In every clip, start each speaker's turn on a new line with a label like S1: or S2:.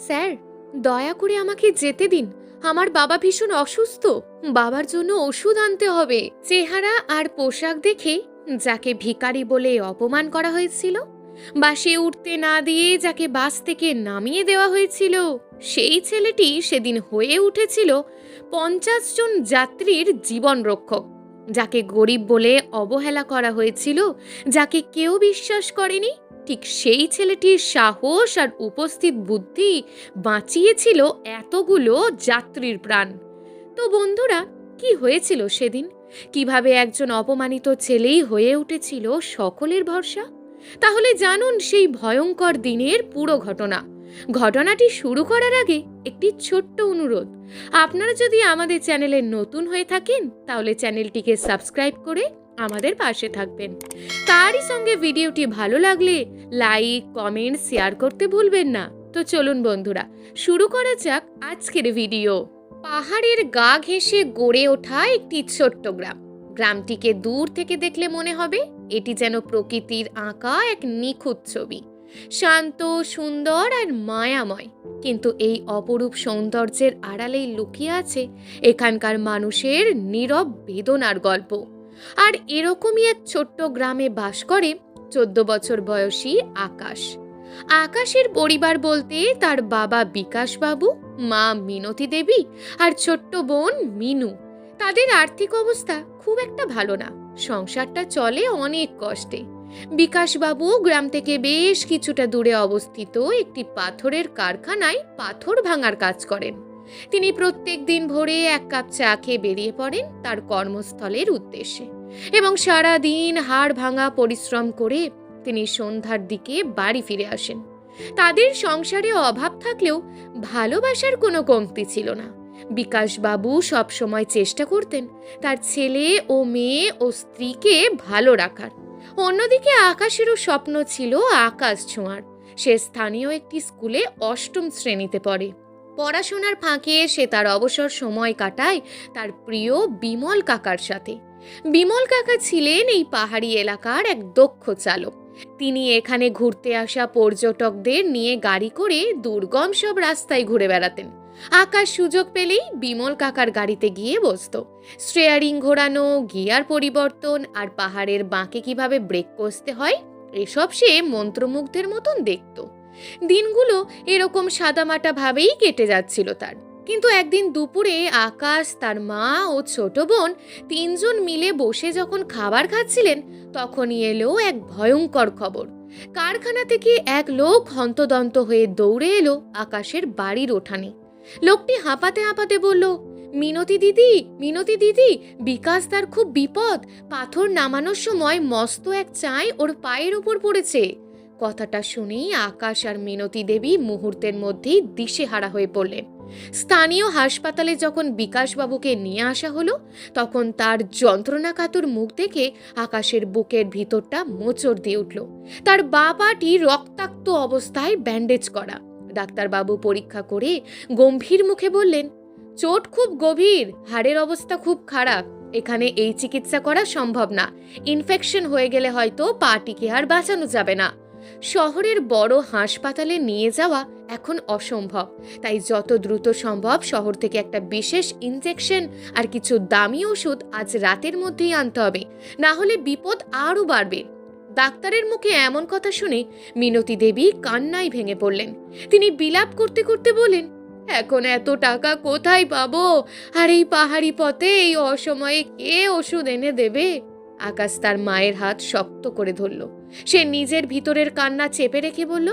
S1: Sir, দয়া করে আমাকে যেতে দিন। আমার বাবা ভীষণ অসুস্থ। বাবার জন্য ওষুধ আনতে হবে। চেহারা আর পোশাক দেখে যাকে ভিখারি বলে অপমান করা হয়েছিল, বাসে উঠতে না দিয়ে যাকে বাস থেকে নামিয়ে দেওয়া হয়েছিল, সেই ছেলেটি সেদিন হয়ে উঠেছিল 50 জন যাত্রীর জীবন রক্ষক। যাকে গরিব বলে অবহেলা করা হয়েছিল, যাকে কেউ বিশ্বাস করেনি, ঠিক সেই ছেলেটির সাহস আর উপস্থিত বুদ্ধি বাঁচিয়েছিল এতগুলো যাত্রীর প্রাণ। তো বন্ধুরা, কি হয়েছিল সেদিন? কিভাবে একজন অপমানিত ছেলেই হয়ে উঠেছিল সকলের ভরসা? তাহলে জানুন সেই ভয়ঙ্কর দিনের পুরো ঘটনা। ঘটনাটি শুরু করার আগে একটি ছোট্ট অনুরোধ। আপনারা যদি আমাদের চ্যানেলে নতুন হয়ে থাকেন, তাহলে চ্যানেলটিকে সাবস্ক্রাইব করে আমাদের পাশে থাকবেন। তারই সঙ্গে ভিডিওটি ভালো লাগলে লাইক, কমেন্ট, শেয়ার করতে ভুলবেন না। তো চলুন বন্ধুরা, শুরু করা যাক আজকের ভিডিও। পাহাড়ের গা ঘেঁষে গড়ে ওঠা একটি ছোট্ট গ্রাম। গ্রামটিকে দূর থেকে দেখলে মনে হবে এটি যেন প্রকৃতির আঁকা এক নিখুঁত ছবি। শান্ত, সুন্দর আর মায়াময়। কিন্তু এই অপরূপ সৌন্দর্যের আড়ালেই লুকিয়ে আছে এখানকার মানুষের নীরব বেদনার গল্প। আর এরকমই এক ছোট্ট গ্রামে বাস করে 14 বছর বয়সী আকাশ। আকাশের পরিবার বলতে তার বাবা বিকাশ বাবু, মা মিনতি দেবী আর ছোট্ট বোন মিনু। তাদের আর্থিক অবস্থা খুব একটা ভালো না। সংসারটা চলে অনেক কষ্টে। বিকাশ বাবু গ্রাম থেকে বেশ কিছুটা দূরে অবস্থিত একটি পাথরের কারখানায় পাথর ভাঙার কাজ করেন। তিনি প্রত্যেক দিন ভোরে 1 কাপ চা খেয়ে বেরিয়ে পড়েন তার কর্মস্থলের উদ্দেশ্যে, এবং সারা দিন হাড় ভাঙা পরিশ্রম করে তিনি সন্ধ্যার দিকে বাড়ি ফিরে আসেন। তাদের সংসারে অভাব থাকলেও ভালোবাসার কোনো কমতি ছিল না। বিকাশ বাবু সবসময় চেষ্টা করতেন তার ছেলে ও মেয়ে ও স্ত্রীকে ভালো রাখার। অন্যদিকে আকাশেরও স্বপ্ন ছিল আকাশ ছোঁয়ার। সে স্থানীয় একটি স্কুলে 8ম শ্রেণীতে পড়ে। পড়াশোনার ফাঁকে সে তার অবসর সময় কাটায় তার প্রিয় বিমল কাকার সাথে। বিমল কাকা ছিলেন এই পাহাড়ি এলাকার এক দক্ষ চালক। তিনি এখানে ঘুরতে আসা পর্যটকদের নিয়ে গাড়ি করে দুর্গম সব রাস্তায় ঘুরে বেড়াতেন। আকাশ সুযোগ পেলেই বিমল কাকার গাড়িতে গিয়ে বসত। স্টিয়ারিং ঘোরানো, গিয়ার পরিবর্তন আর পাহাড়ের বাঁকে কিভাবে ব্রেক কষতে হয়, এসব সে মন্ত্রমুগ্ধের মতন দেখত। দিনগুলো এরকম সাদামাটা ভাবেই কেটে যাচ্ছিল তার। কিন্তু একদিন দুপুরে আকাশ, তার মা ও ছোট বোন 3 জন মিলে বসে যখন খাবার খাচ্ছিলেন, তখনই এলো এক ভয়ঙ্কর খবর। কারখানা থেকে এক লোক হন্তদন্ত হয়ে দৌড়ে এলো আকাশের বাড়ির উঠানে। লোকটি হাঁপাতে হাঁপাতে বলল, মিনতি দিদি, মিনতি দিদি, বিকাশ তার খুব বিপদ। পাথর নামানোর সময় মস্ত এক চাই ওর পায়ের উপর পড়েছে। কথাটা শুনেই আকাশ আর মিনতি দেবী মুহূর্তের মধ্যেই দিশেহারা হয়ে পড়লেন। স্থানীয় হাসপাতালে যখন বিকাশবাবুকে নিয়ে আসা হলো, তখন তার যন্ত্রণাকাতর মুখ দেখে আকাশের বুকের ভিতরটা মোচড় দিয়ে উঠল। তার বাঁ পাটি রক্তাক্ত অবস্থায় ব্যান্ডেজ করা। ডাক্তারবাবু পরীক্ষা করে গম্ভীর মুখে বললেন, চোট খুব গভীর, হাড়ের অবস্থা খুব খারাপ। এখানে এই চিকিৎসা করা সম্ভব না। ইনফেকশন হয়ে গেলে হয়তো পাটিকে আর বাঁচানো যাবে না। শহরের বড় হাসপাতালে নিয়ে যাওয়া এখন অসম্ভব। তাই যত দ্রুত সম্ভব শহর থেকে একটা বিশেষ ইনজেকশন আর কিছু দামি ওষুধ আজ রাতের মধ্যেই আনতে হবে, না হলে বিপদ আরও বাড়বে। ডাক্তারের মুখে এমন কথা শুনে মিনতি দেবী কান্নায় ভেঙে পড়লেন। তিনি বিলাপ করতে করতে বলেন, এখন এত টাকা কোথায় পাবো? আর এই পাহাড়ি পথে এই অসময়ে কে ওষুধ এনে দেবে? আকাশ তার মায়ের হাত শক্ত করে ধরল। সে নিজের ভিতরের কান্না চেপে রেখে বলল,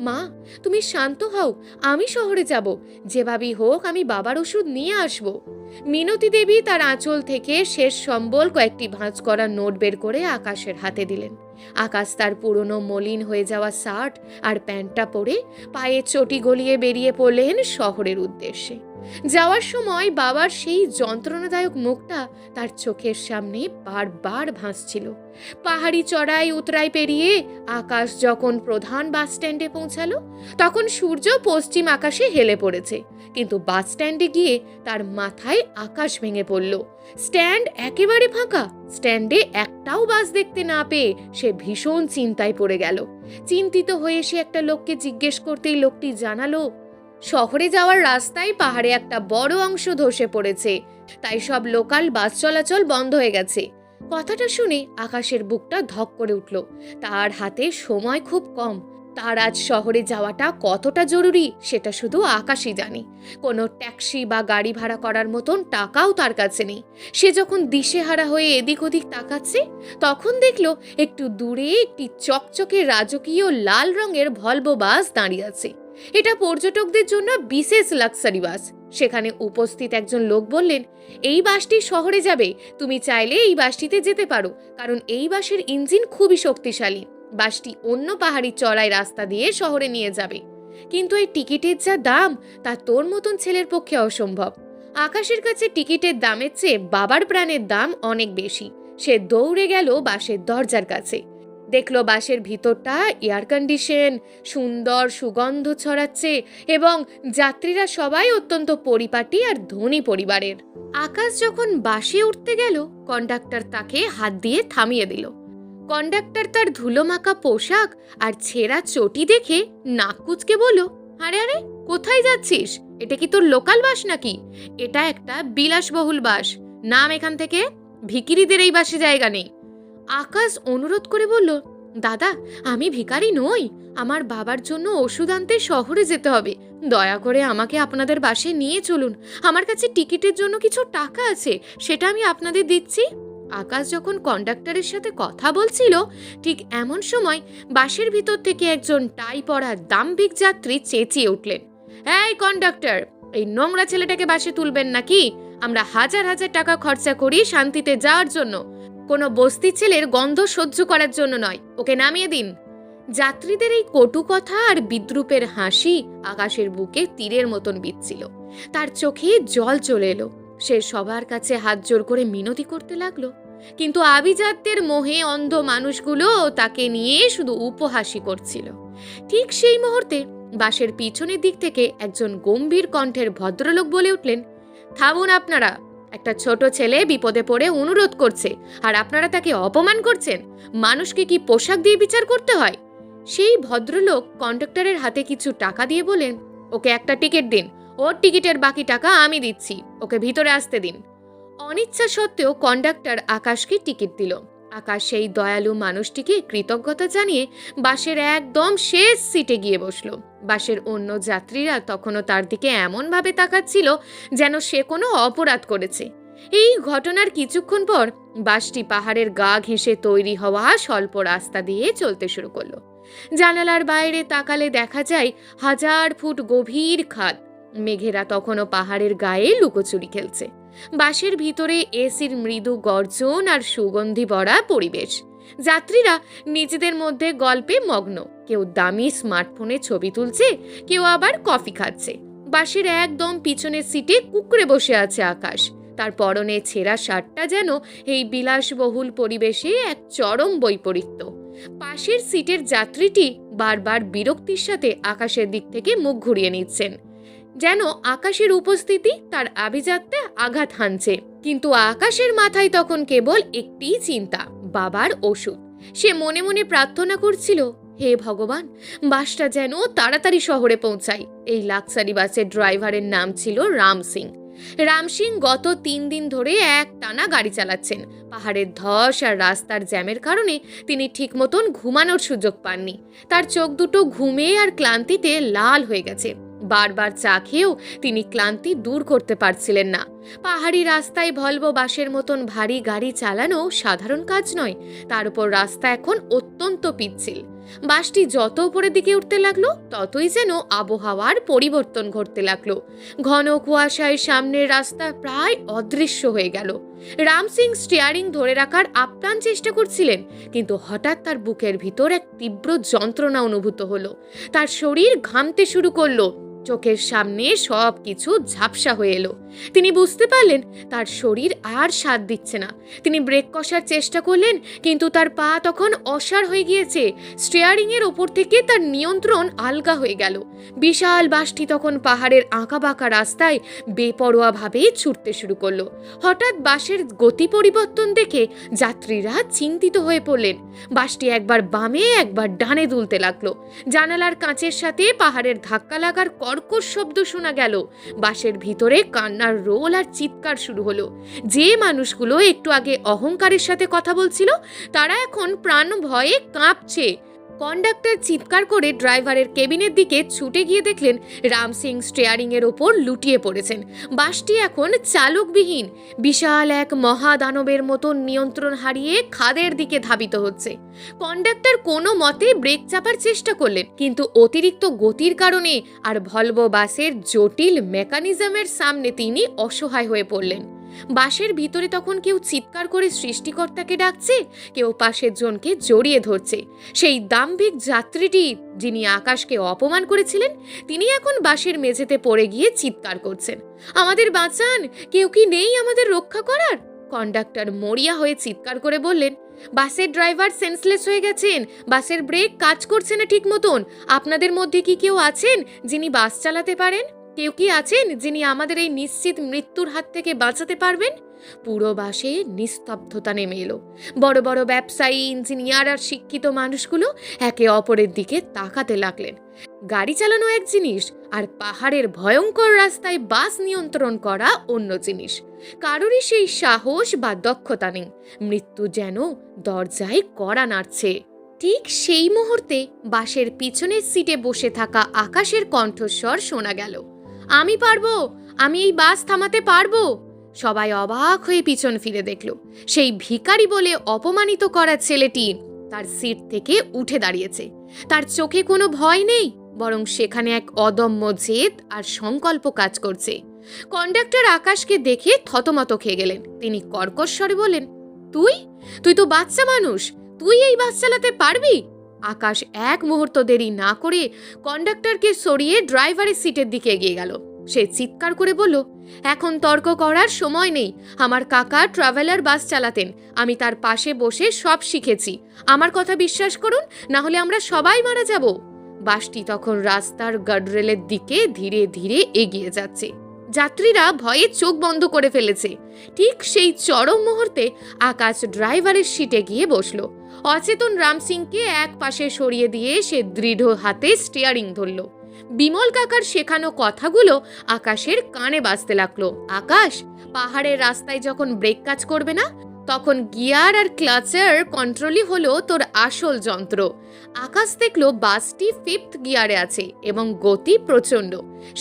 S1: মা, তুমি শান্ত হও, আমি শহরে যাব। যেভাবেই হোক আমি বাবার ওষুধ নিয়ে আসব। মিনতি দেবী তার আঁচল থেকে শেষ সম্বল কয়েকটি ভাঁজ করা নোট বের করে আকাশের হাতে দিলেন। আকাশ তার পুরনো মলিন হয়ে যাওয়া শার্ট আর প্যান্টটা পরে পায়ে চটি গলিয়ে বেরিয়ে পড়লেন শহরের উদ্দেশ্যে। যাওয়ার সময় বাবার সেই যন্ত্রণাদায়ক মুখটা তার চোখের সামনে বারবার ভাসছিল। পাহাড়ি চড়াই উতরাই পেরিয়ে আকাশ যখন প্রধান বাস স্ট্যান্ডে পৌঁছালো, তখন সূর্য পশ্চিম আকাশে হেলে পড়েছে। কিন্তু বাস স্ট্যান্ডে গিয়ে তার মাথায় আকাশ ভেঙে পড়ল। স্ট্যান্ড একেবারে ফাঁকা। স্ট্যান্ডে একটাও বাস দেখতে না পেয়ে সে ভীষণ চিন্তায় পড়ে গেল। চিন্তিত হয়ে সে একটা লোককে জিজ্ঞেস করতেই লোকটি জানালো, শহরে যাওয়ার রাস্তায় পাহাড়ে একটা বড় অংশ ধসে পড়েছে, তাই সব লোকাল বাস চলাচল বন্ধ হয়ে গেছে। কথাটা শুনে আকাশের বুকটা ধক করে উঠল। তার হাতে সময় খুব কম। তার আজ শহরে যাওয়াটা কতটা জরুরি সেটা শুধু আকাশই জানে। কোনো ট্যাক্সি বা গাড়ি ভাড়া করার মতন টাকাও তার কাছে নেই। সে যখন দিশেহারা হয়ে এদিক ওদিক তাকাচ্ছে, তখন দেখল একটু দূরে একটি চকচকে রাজকীয় লাল রঙের ভলভো বাস দাঁড়িয়ে আছে। এটা পর্যটকদের জন্য বিশেষ লাক্সারি বাস। সেখানে উপস্থিত একজন লোক বললেন, এই বাসটি শহরে যাবে, তুমি চাইলে এই বাসটিতে যেতে পারো, কারণ এই বাসের ইঞ্জিন খুবই শক্তিশালী। বাসটি অন্য পাহাড়ি চড়াই রাস্তা দিয়ে শহরে নিয়ে যাবে। কিন্তু এই টিকিটের যা দাম, তা তোর মতন ছেলের পক্ষে অসম্ভব। আকাশের কাছে টিকিটের দামের চেয়ে বাবার প্রাণের দাম অনেক বেশি। সে দৌড়ে গেল বাসের দরজার কাছে। দেখলো বাসের ভিতরটা এয়ার কন্ডিশন, সুন্দর সুগন্ধ ছড়াচ্ছে এবং যাত্রীরা সবাই অত্যন্ত পরিপাটি আর ধনী পরিবারের। আকাশ যখন বাসে উঠতে গেল, কন্ডাক্টর তাকে হাত দিয়ে থামিয়ে দিল। কন্ডাক্টর তার ধুলোমাখা পোশাক আর ছেঁড়া চটি দেখে নাক কুঁচকে বলল, আরে আরে, কোথায় যাচ্ছিস? এটা কি তোর লোকাল বাস নাকি? এটা একটা বিলাসবহুল বাস, নাম এখান থেকে। ভিখিরিদের এই বাসে জায়গা নেই। আকাশ অনুরোধ করে বলল, দাদা, আমি ভিখারি নই, আমার বাবার জন্য ওষুধ আনতে শহরে যেতে হবে, দয়া করে আমাকে আপনাদের বাসে নিয়ে চলুন। আমার কাছে টিকিটের জন্য কিছু টাকা আছে, সেটা আমি আপনাদের দিচ্ছি। আকাশ যখন কন্ডাক্টরের সাথে কথা বলছিল, ঠিক এমন সময় বাসের ভিতর থেকে একজন টাই পরা দাম্ভিক যাত্রী চেঁচিয়ে উঠলেন, এই কন্ডাক্টর, এই নোংরা ছেলেটাকে বাসে তুলবেন নাকি? আমরা হাজার হাজার টাকা খরচা করি শান্তিতে যাওয়ার জন্য, কোনো বস্তি ছেলের গন্ধ সহ্য করার জন্য নয়। ওকে নামিয়ে দিন। যাত্রীদের এই কটু কথা আর বিদ্রূপের হাসি আকাশের বুকে তীরের মতন বিচ্ছিল। তার চোখে জল চলে এলো। সে সবার কাছে হাত জোর করে মিনতি করতে লাগলো, কিন্তু আভিজাত্যের মোহে অন্ধ মানুষগুলো তাকে নিয়ে শুধু উপহাসই করছিল। ঠিক সেই মুহূর্তে বাসের পিছনের দিক থেকে একজন গম্ভীর কণ্ঠের ভদ্রলোক বলে উঠলেন, থামুন আপনারা, একটা ছোট ছেলে বিপদে পড়ে অনুরোধ করছে আর আপনারা তাকে অপমান করছেন। মানুষকে কি পোশাক দিয়ে বিচার করতে হয়? সেই ভদ্রলোক কন্ডাক্টরের হাতে কিছু টাকা দিয়ে বলেন, ওকে একটা টিকিট দিন, ওর টিকিটের বাকি টাকা আমি দিচ্ছি, ওকে ভিতরে আসতে দিন। অনিচ্ছা সত্ত্বেও কন্ডাক্টর আকাশকে টিকিট দিল। আকাশ সেই দয়ালু মানুষটিকে কৃতজ্ঞতা জানিয়ে বাসের একদম শেষ সিটে গিয়ে বসল। বাসের অন্য যাত্রীরা তখনও তার দিকে এমনভাবে তাকাচ্ছিল যেন সে কোনো অপরাধ করেছে। এই ঘটনার কিছুক্ষণ পর বাসটি পাহাড়ের গা ঘেঁষে তৈরি হওয়া স্বল্প রাস্তা দিয়ে চলতে শুরু করলো। জানালার বাইরে তাকালে দেখা যায় 1000 ফুট গভীর খাদ। মেঘেরা তখনও পাহাড়ের গায়ে লুকোচুরি খেলছে। বাসের ভিতরে এসির মৃদু গর্জন আর সুগন্ধি ভরা পরিবেশ। যাত্রীরা নিজেদের মধ্যে গল্পে মগ্ন, কেউ দামি স্মার্টফোনে ছবি তুলছে, কেউ আবার কফি খাচ্ছে। বাসের একদম পিছনের সিটে কুঁকড়ে বসে আছে আকাশ। তার পরনে ছেঁড়া শার্টটা যেন এই বিলাসবহুল পরিবেশে এক চরম বৈপরীত্য। পাশের সিটের যাত্রীটি বারবার বিরক্তির সাথে আকাশের দিক থেকে মুখ ঘুরিয়ে নিচ্ছেন, যেন আকাশের উপস্থিতি তার আভিজাত্যে আঘাত হানছে। কিন্তু আকাশের মাথায় তখন কেবল একটিই চিন্তা, বাবার ওষুধ। সে মনে মনে প্রার্থনা করছিল, হে ভগবান, বাসটা যেন তাড়াতাড়ি শহরে পৌঁছায়। এই লাক্সারি বাসের ড্রাইভারের নাম ছিল রাম সিং। রাম সিং গত 3 দিন ধরে একটানা গাড়ি চালাচ্ছেন। পাহাড়ের ধস আর রাস্তার জ্যামের কারণে তিনি ঠিক মতন ঘুমানোর সুযোগ পাননি। তার চোখ দুটো ঘুমে আর ক্লান্তিতে লাল হয়ে গেছে। বারবার চা খেয়েও তিনি ক্লান্তি দূর করতে পারছিলেন না। পাহাড়ি রাস্তায় ভলভো বাসের মতন ভারী গাড়ি চালানো সাধারণ কাজ নয়। তার উপর রাস্তা এখন অত্যন্ত পিচ্ছিল। বাসটি যত উপরের দিকে উঠতে লাগলো, ততই যেন আবহাওয়ার পরিবর্তন ঘটতে লাগলো। ঘন কুয়াশায় সামনের রাস্তা প্রায় অদৃশ্য হয়ে গেল। রাম সিং স্টিয়ারিং ধরে রাখার আপ্রাণ চেষ্টা করছিলেন, কিন্তু হঠাৎ তার বুকের ভিতর এক তীব্র যন্ত্রণা অনুভূত হলো। তার শরীর ঘামতে শুরু করলো। চোখের সামনে সব কিছু ঝাপসা হয়ে এলো। তিনি বুঝতে পারলেন তার শরীর আর সাথ দিচ্ছে না। তিনি ব্রেক কষার চেষ্টা করলেন, কিন্তু তার পা তখন অসাড় হয়ে গিয়েছে। স্টিয়ারিং এর ওপর থেকে তার নিয়ন্ত্রণ আলগা হয়ে গেল। বিশাল বাসটি তখন পাহাড়ের আঁকাবাঁকা রাস্তায় বেপরোয়াভাবে ছুটতে শুরু করলো। হঠাৎ বাসের গতি পরিবর্তন দেখে যাত্রীরা চিন্তিত হয়ে পড়লেন। বাসটি একবার বামে একবার ডানে দুলতে লাগলো। জানালার কাঁচের সাথে পাহাড়ের ধাক্কা লাগার কর্কশ শব্দ শোনা গেল। বাসের ভিতরে কান্নার রোল আর চিৎকার শুরু হলো। যে মানুষগুলো একটু আগে অহংকারের সাথে কথা বলছিল তারা এখন প্রাণ ভয়ে কাঁপছে। কন্ডাক্টর চিৎকার করে ড্রাইভারের কেবিনের দিকে ছুটে গিয়ে দেখলেন রাম সিং স্টিয়ারিং এর ওপর লুটিয়ে পড়েছেন। বাসটি এখন চালকবিহীন, বিশাল এক মহাদানবের মতো নিয়ন্ত্রণ হারিয়ে খাদের দিকে ধাবিত হচ্ছে। কন্ডাক্টর কোনো মতে ব্রেক চাপার চেষ্টা করলেন, কিন্তু অতিরিক্ত গতির কারণে আর ভলভো বাসের জটিল মেকানিজমের সামনে তিনি অসহায় হয়ে পড়লেন। বাসের ভিতরে তখন কেউ চিৎকার করে সৃষ্টিকর্তাকে ডাকছে, কেউ পাশের জনকে জড়িয়ে ধরছে। সেই দাম্ভিক যাত্রীটি যিনি আকাশকে অপমান করেছিলেন তিনি এখন বাসের মেঝেতে পড়ে গিয়ে চিৎকার করছেন, আমাদের বাঁচান, কেউ কি নেই আমাদের রক্ষা করার? কন্ডাক্টর মরিয়া হয়ে চিৎকার করে বললেন, বাসের ড্রাইভার সেন্সলেস হয়ে গেছেন, বাসের ব্রেক কাজ করছে না ঠিক মতন। আপনাদের মধ্যে কি কেউ আছেন যিনি বাস চালাতে পারেন? কেউ কি আছেন যিনি আমাদের এই নিশ্চিত মৃত্যুর হাত থেকে বাঁচাতে পারবেন? পুরো বাসে নিস্তব্ধতা নেমে এলো। বড় বড় ব্যবসায়ী, ইঞ্জিনিয়ার আর শিক্ষিত মানুষগুলো একে অপরের দিকে তাকাতে লাগলেন। গাড়ি চালানো এক জিনিস, আর পাহাড়ের ভয়ঙ্কর রাস্তায় বাস নিয়ন্ত্রণ করা অন্য জিনিস। কারোরই সেই সাহস বা দক্ষতা নেই। মৃত্যু যেন দরজায় কড়া নাড়ছে। ঠিক সেই মুহূর্তে বাসের পিছনের সিটে বসে থাকা আকাশের কণ্ঠস্বর শোনা গেল, আমি পারবো, আমি এই বাস থামাতে পারবো। সবাই অবাক হয়ে পিছন ফিরে দেখল সেই ভিখারি বলে অপমানিত করা ছেলেটি তার সিট থেকে উঠে দাঁড়িয়েছে। তার চোখে কোনো ভয় নেই, বরং সেখানে এক অদম্য জেদ আর সংকল্প কাজ করছে। কন্ডাক্টর আকাশকে দেখে থতমত খেয়ে গেলেন। তিনি কর্কশ স্বরে বলেন, তুই তুই তো বাচ্চা মানুষ, তুই এই বাস চালাতে পারবি? আকাশ এক মুহূর্ত দেরি না করে কন্ডাক্টরকে সরিয়ে ড্রাইভারের সিটের দিকে এগিয়ে গেল। সে চিৎকার করে বলল, এখন তর্ক করার সময় নেই। আমার কাকা ট্রাভেলার বাস চালাতেন, আমি তার পাশে বসে সব শিখেছি। আমার কথা বিশ্বাস করুন, না হলে আমরা সবাই মারা যাব। বাসটি তখন রাস্তার গার্ডরেলের দিকে ধীরে ধীরে এগিয়ে যাচ্ছে। যাত্রীরা ভয়ে চোখ বন্ধ করে ফেলেছে। ঠিক সেই চরম মুহূর্তে আকাশ ড্রাইভারের সিটে গিয়ে বসলো। অচেতন রাম সিংকে এক পাশে সরিয়ে দিয়ে সে দৃঢ় হাতে স্টিয়ারিং ধরল। বিমল কাকার শেখানো কথাগুলো আকাশের কানে বাজতে লাগলো। আকাশ, পাহাড়ের রাস্তায় যখন ব্রেক কাজ করবে না, তখন গিয়ার আর ক্লাচের কন্ট্রোলই হলো তোর আসল যন্ত্র। আকাশ দেখলো বাসটি 5th গিয়ারে আছে এবং গতি প্রচন্ড।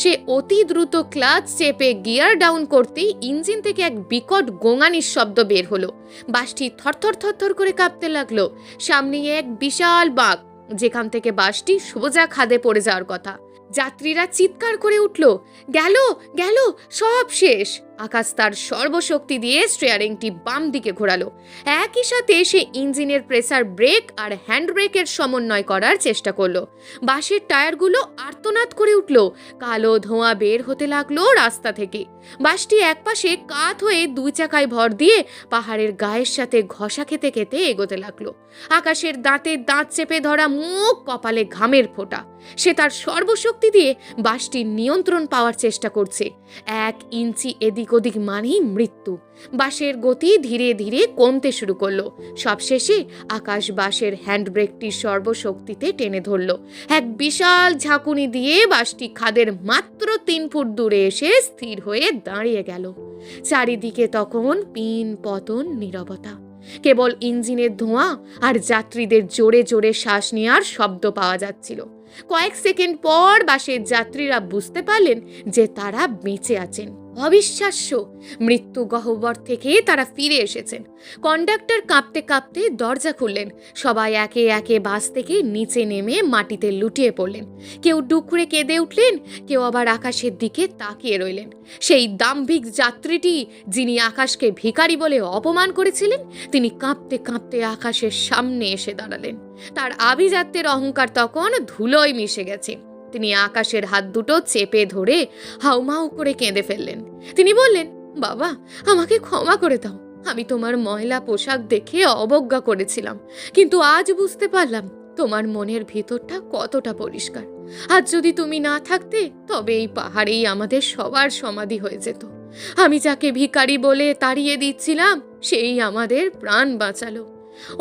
S1: সে অতি দ্রুত ক্লাচ চেপে গিয়ার ডাউন করতেই ইঞ্জিন থেকে এক বিকট গোঙানির শব্দ বের হলো। বাসটি থরথর থরথর করে কাঁপতে লাগলো। সামনে এক বিশাল বাঁক, যেখান থেকে বাসটি সোজা খাদে পড়ে যাওয়ার কথা। যাত্রীরা চিৎকার করে উঠল, গেল গেল, সব শেষ। আকাশ তার সর্বশক্তি দিয়ে স্টিয়ারিংটি বাম দিকে ঘোরালো। একই সাথে সে ইঞ্জিনের প্রেসার ব্রেক আর হ্যান্ড ব্রেকের সমন্বয় করার চেষ্টা করলো। বাসের টায়ারগুলো আর্তনাদ করে উঠল। কালো ধোঁয়া বের হতে লাগলো রাস্তা থেকে। বাসটি একপাশে কাত হয়ে 2 চাকায় ভর দিয়ে পাহাড়ের গায়ের সাথে ঘষা খেতে খেতে এগোতে লাগলো। আকাশের দাঁতে দাঁত চেপে ধরা মুখ, কপালে ঘামের ফোঁটা। সে তার সর্বশক্তি দিয়ে বাসটির নিয়ন্ত্রণ পাওয়ার চেষ্টা করছে। 1 ইঞ্চি এদিক ওদিক মানেই মৃত্যু। বাসের গতি ধীরে ধীরে কমতে শুরু করলো। সবশেষে আকাশ বাসের হ্যান্ড ব্রেকটি সর্বশক্তিতে টেনে ধরল। এক বিশাল ঝাঁকুনি দিয়ে বাসটি খাদের মাত্র 3 ফুট দূরে এসে স্থির হয়ে দাঁড়িয়ে গেল। চারিদিকে তখন পিন পতন নীরবতা। কেবল ইঞ্জিনের ধোঁয়া আর যাত্রীদের জোরে জোরে শ্বাস নেওয়ার শব্দ পাওয়া যাচ্ছিল। কয়েক সেকেন্ড পর বাসের যাত্রীরা বুঝতে পারলেন যে তারা বেঁচে আছেন। অবিশ্বাস্য, মৃত্যু গহ্বর থেকে তারা ফিরে এসেছেন। কন্ডাক্টর কাঁপতে কাঁপতে দরজা খুললেন। সবাই একে একে বাস থেকে নিচে নেমে মাটিতে লুটিয়ে পড়লেন। কেউ ডুকরে কেঁদে উঠলেন, কেউ আবার আকাশের দিকে তাকিয়ে রইলেন। সেই দাম্ভিক যাত্রীটি যিনি আকাশকে ভিখারি বলে অপমান করেছিলেন, তিনি কাঁপতে কাঁপতে আকাশের সামনে এসে দাঁড়ালেন। তার আভিজাত্যের অহংকার তখন ধুলোয় মিশে গেছে। তিনি আকাশের হাত দুটো চেপে ধরে হাউমাউ করে কেঁদে ফেললেন। তিনি বললেন, বাবা, আমাকে ক্ষমা করে দাও। আমি তোমার ময়লা পোশাক দেখে অবজ্ঞা করেছিলাম, কিন্তু আজ বুঝতে পারলাম তোমার মনের ভিতরটা কতটা পরিষ্কার। আজ যদি তুমি না থাকতে, তবে এই পাহাড়েই আমাদের সবার সমাধি হয়ে যেত। আমি যাকে ভিখারি বলে তাড়িয়ে দিচ্ছিলাম, সেই আমাদের প্রাণ বাঁচালো।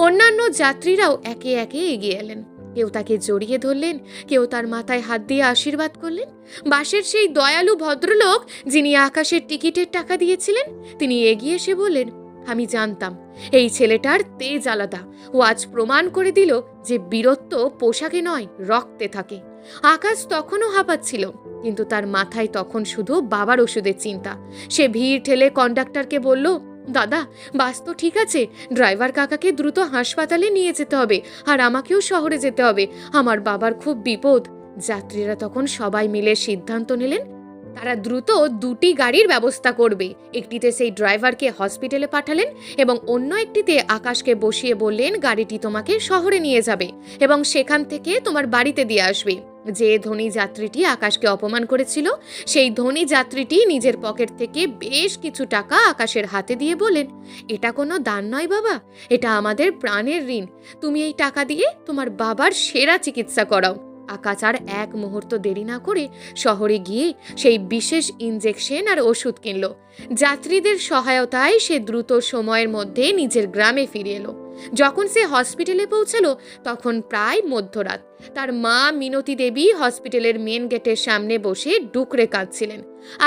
S1: অন্যান্য যাত্রীরাও একে একে এগিয়ে এলেন। কেউ তাকে জড়িয়ে ধরলেন, কেউ তার মাথায় হাত দিয়ে আশীর্বাদ করলেন। বাসের সেই দয়ালু ভদ্রলোক যিনি আকাশের টিকিটের টাকা দিয়েছিলেন, তিনি এগিয়ে এসে বললেন, আমি জানতাম এই ছেলেটার তেজ আলাদা। ও আজ প্রমাণ করে দিল যে বীরত্ব পোশাকে নয়, রক্তে থাকে। আকাশ তখনও হাঁপাচ্ছিল, কিন্তু তার মাথায় তখন শুধু বাবার ওষুধের চিন্তা। সে ভিড় ঠেলে কন্ডাক্টরকে বলল, দাদা, বাস তো ঠিক আছে, ড্রাইভার কাকাকে দ্রুত হাসপাতালে নিয়ে যেতে হবে, আর আমাকেও শহরে যেতে হবে, আমার বাবার খুব বিপদ। যাত্রীরা তখন সবাই মিলে সিদ্ধান্ত নিলেন তারা দ্রুত দুটি গাড়ির ব্যবস্থা করবে। একটিতে সেই ড্রাইভারকে হসপিটালে পাঠালেন এবং অন্য একটিতে আকাশকে বসিয়ে বললেন, গাড়িটি তোমাকে শহরে নিয়ে যাবে এবং সেখান থেকে তোমার বাড়িতে দিয়ে আসবে। যে ধনী যাত্রীটি আকাশকে অপমান করেছিল, সেই ধনী যাত্রীটি নিজের পকেট থেকে বেশ কিছু টাকা আকাশের হাতে দিয়ে বলেন, এটা কোনো দান নয় বাবা, এটা আমাদের প্রাণের ঋণ। তুমি এই টাকা দিয়ে তোমার বাবার সেরা চিকিৎসা করাও। আকাশ আর এক মুহূর্ত দেরি না করে শহরে গিয়ে সেই বিশেষ ইনজেকশন আর ওষুধ কিনল। যাত্রীদের সহায়তায় সে দ্রুত সময়ের মধ্যে নিজের গ্রামে ফিরে এলো। যখন সে হসপিটালে পৌঁছালো তখন প্রায় মধ্যরাত। তার মা মিনতি দেবী হসপিটালের মেন গেটের সামনে বসে ডুকরে কাঁদছিলেন।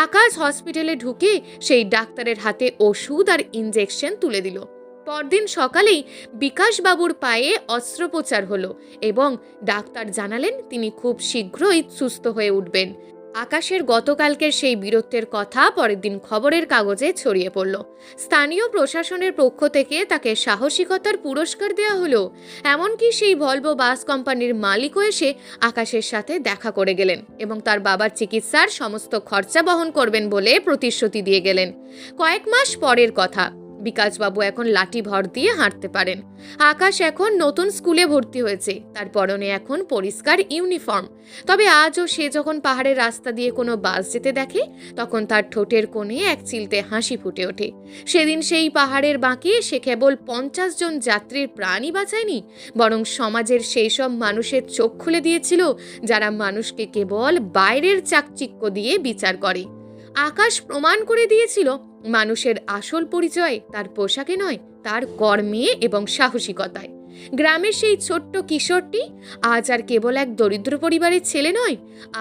S1: আকাশ হসপিটালে ঢুকে সেই ডাক্তারের হাতে ওষুধ আর ইনজেকশন তুলে দিল। পরদিন সকালেই বিকাশবাবুর পায়ে অস্ত্রোপচার হলো এবং ডাক্তার জানালেন তিনি খুব শীঘ্রই সুস্থ হয়ে উঠবেন। আকাশের গতকালকের সেই বীরত্বের কথা পরের দিন খবরের কাগজে ছড়িয়ে পড়ল। স্থানীয় প্রশাসনের পক্ষ থেকে তাকে সাহসিকতার পুরস্কার দেওয়া হলো। এমনকি সেই ভলভো বাস কোম্পানির মালিকও এসে আকাশের সাথে দেখা করে গেলেন এবং তার বাবার চিকিৎসার সমস্ত খরচা বহন করবেন বলে প্রতিশ্রুতি দিয়ে গেলেন। কয়েক মাস পরের কথা, বিকাশবাবু এখন লাঠি ভর দিয়ে হাঁটতে পারেন। আকাশ এখন নতুন স্কুলে ভর্তি হয়েছে, তার পরনে এখন পরিষ্কার ইউনিফর্ম। তবে আজও সে যখন পাহাড়ের রাস্তা দিয়ে কোনো বাস যেতে দেখে, তখন তার ঠোঁটের কোণে এক চিলতে হাসি ফুটে ওঠে। সেদিন সেই পাহাড়ের বাঁকে সে কেবল 50 জন যাত্রীর প্রাণই বাঁচায়নি, বরং সমাজের সেই সব মানুষের চোখ খুলে দিয়েছিল যারা মানুষকে কেবল বাইরের চাকচিক্য দিয়ে বিচার করে। আকাশ প্রমাণ করে দিয়েছিল মানুষের আসল পরিচয় তার পোশাকে নয়, তার কর্মে এবং সাহসিকতায়। গ্রামের সেই ছোট্ট কিশোরটি আজ আর কেবল এক দরিদ্র পরিবারের ছেলে নয়,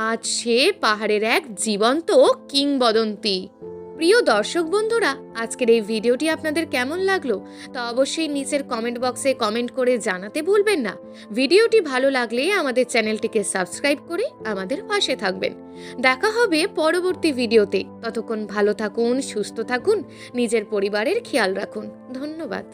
S1: আজ সে পাহাড়ের এক জীবন্ত কিংবদন্তি। প্রিয় দর্শক বন্ধুরা, আজকের এই ভিডিওটি আপনাদের কেমন লাগলো তা অবশ্যই নিচের কমেন্ট বক্সে কমেন্ট করে জানাতে ভুলবেন না। ভিডিওটি ভালো লাগলে আমাদের চ্যানেলটিকে সাবস্ক্রাইব করে আমাদের পাশে থাকবেন। দেখা হবে পরবর্তী ভিডিওতে। ততক্ষণ ভালো থাকুন, সুস্থ থাকুন, নিজের পরিবারের খেয়াল রাখুন। ধন্যবাদ।